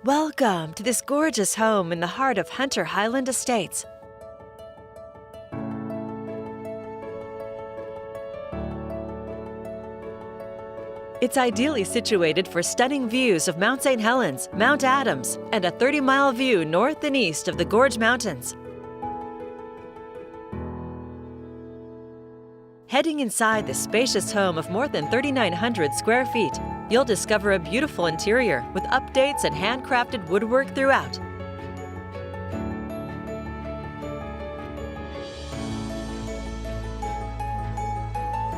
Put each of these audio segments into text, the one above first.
Welcome to this gorgeous home in the heart of Hunter Highland Estates. It's ideally situated for stunning views of Mount St. Helens, Mount Adams, and a 30-mile view north and east of the Gorge Mountains. Heading inside this spacious home of more than 3,900 square feet, you'll discover a beautiful interior with updates and handcrafted woodwork throughout.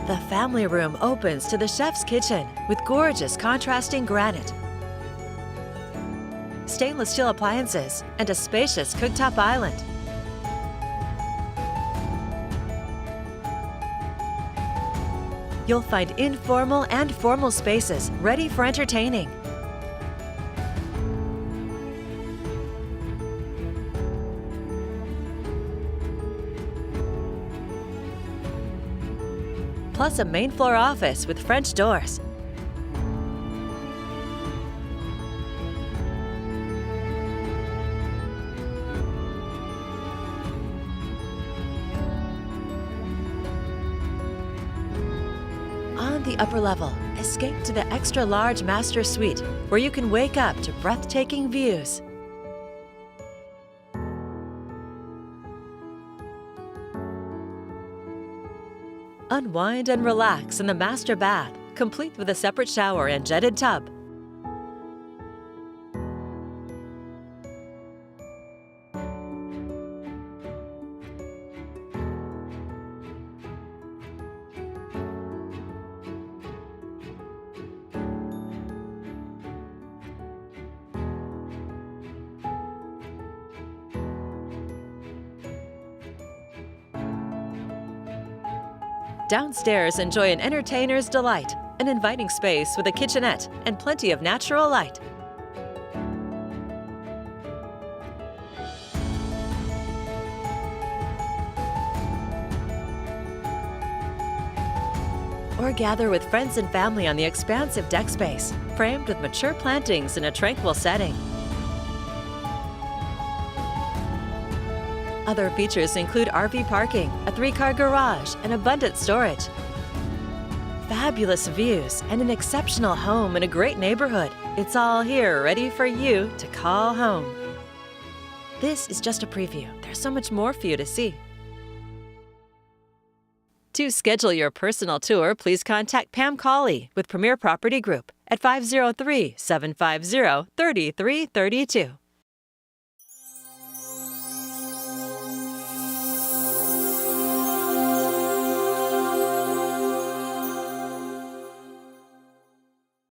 The family room opens to the chef's kitchen with gorgeous contrasting granite, stainless steel appliances, and a spacious cooktop island. You'll find informal and formal spaces ready for entertaining. Plus a main floor office with French doors. On the upper level, escape to the extra-large master suite, where you can wake up to breathtaking views. Unwind and relax in the master bath, complete with a separate shower and jetted tub. Downstairs, enjoy an entertainer's delight, an inviting space with a kitchenette and plenty of natural light. Or gather with friends and family on the expansive deck space, framed with mature plantings in a tranquil setting. Other features include RV parking, a 3-car garage, and abundant storage. Fabulous views and an exceptional home in a great neighborhood. It's all here ready for you to call home. This is just a preview. There's so much more for you to see. To schedule your personal tour, please contact Pam Cawley with Premier Property Group at 503-750-3332.